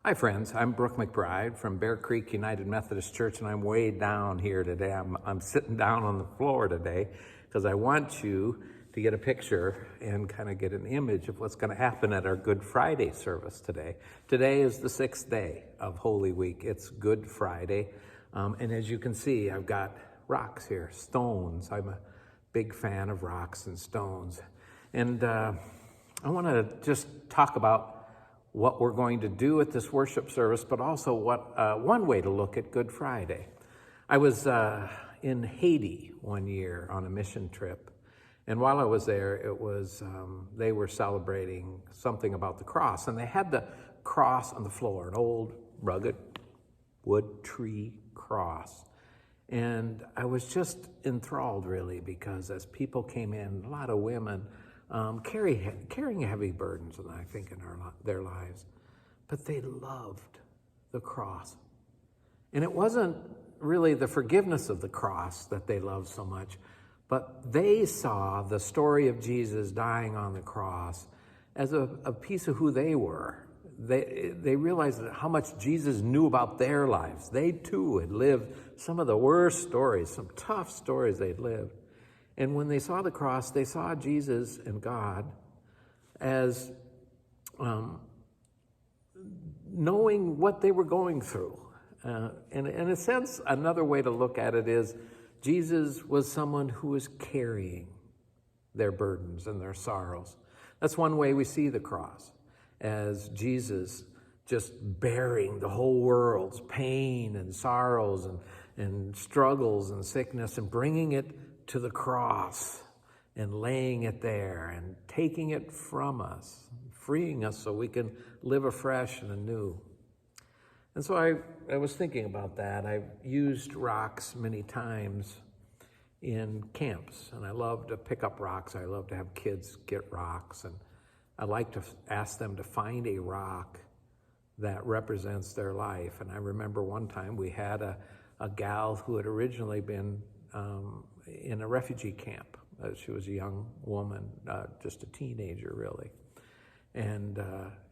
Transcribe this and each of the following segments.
Hi friends, I'm Brooke McBride from Bear Creek United Methodist Church, and I'm way down here today. I'm sitting down on the floor today because I want you to get a picture and kind of get an image of what's going to happen at our Good Friday service today. Today is the 6th day of Holy Week. It's Good Friday, and as you can see, I've got rocks here, stones. I'm a big fan of rocks and stones, and I want to just talk about what we're going to do at this worship service, but also what one way to look at Good Friday. I was in Haiti one year on a mission trip, and while I was there, it was they were celebrating something about the cross, and they had the cross on the floor, an old rugged wood tree cross. And I was just enthralled, really, because as people came in, a lot of women carrying heavy burdens, and I think in their lives, but they loved the cross. And it wasn't really the forgiveness of the cross that they loved so much, but they saw the story of Jesus dying on the cross as a piece of who they were. They realized how much Jesus knew about their lives. They too had lived some of the worst stories, some tough stories they'd lived. And when they saw the cross, they saw Jesus and God as knowing what they were going through. And in a sense, another way to look at it is Jesus was someone who was carrying their burdens and their sorrows. That's one way we see the cross, as Jesus just bearing the whole world's pain and sorrows and struggles and sickness and bringing it to the cross and laying it there and taking it from us, freeing us so we can live afresh and anew. And so I was thinking about that. I've used rocks many times in camps, and I love to pick up rocks. I love to have kids get rocks, and I like to ask them to find a rock that represents their life. And I remember one time we had a gal who had originally been in a refugee camp. She was a young woman, just a teenager really. And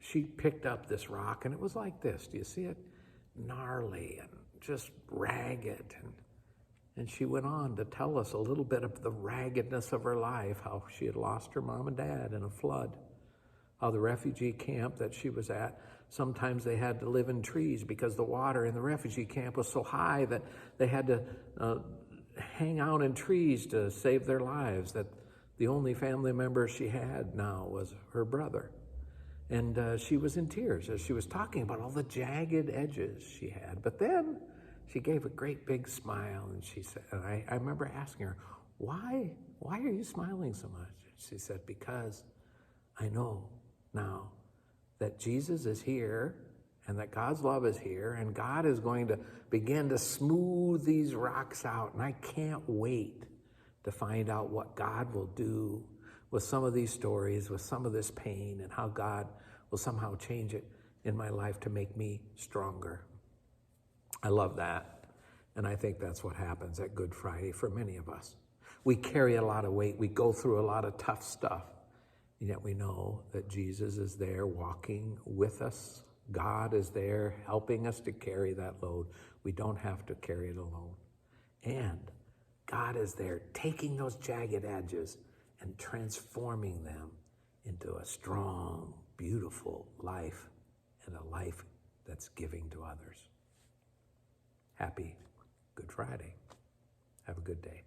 she picked up this rock, and it was like this. Do you see it? Gnarly and just ragged. And she went on to tell us a little bit of the raggedness of her life, how she had lost her mom and dad in a flood, how the refugee camp that she was at, sometimes they had to live in trees because the water in the refugee camp was so high that they had to hang out in trees to save their lives, that the only family member she had now was her brother. And she was in tears as she was talking about all the jagged edges she had. But then she gave a great big smile, and she said, and I remember asking her, why are you smiling so much? She said, because I know now that Jesus is here and that God's love is here, and God is going to begin to smooth these rocks out. And I can't wait to find out what God will do with some of these stories, with some of this pain, and how God will somehow change it in my life to make me stronger. I love that. And I think that's what happens at Good Friday for many of us. We carry a lot of weight. We go through a lot of tough stuff. And yet we know that Jesus is there walking with us. God is there helping us to carry that load. We don't have to carry it alone. And God is there taking those jagged edges and transforming them into a strong, beautiful life, and a life that's giving to others. Happy Good Friday. Have a good day.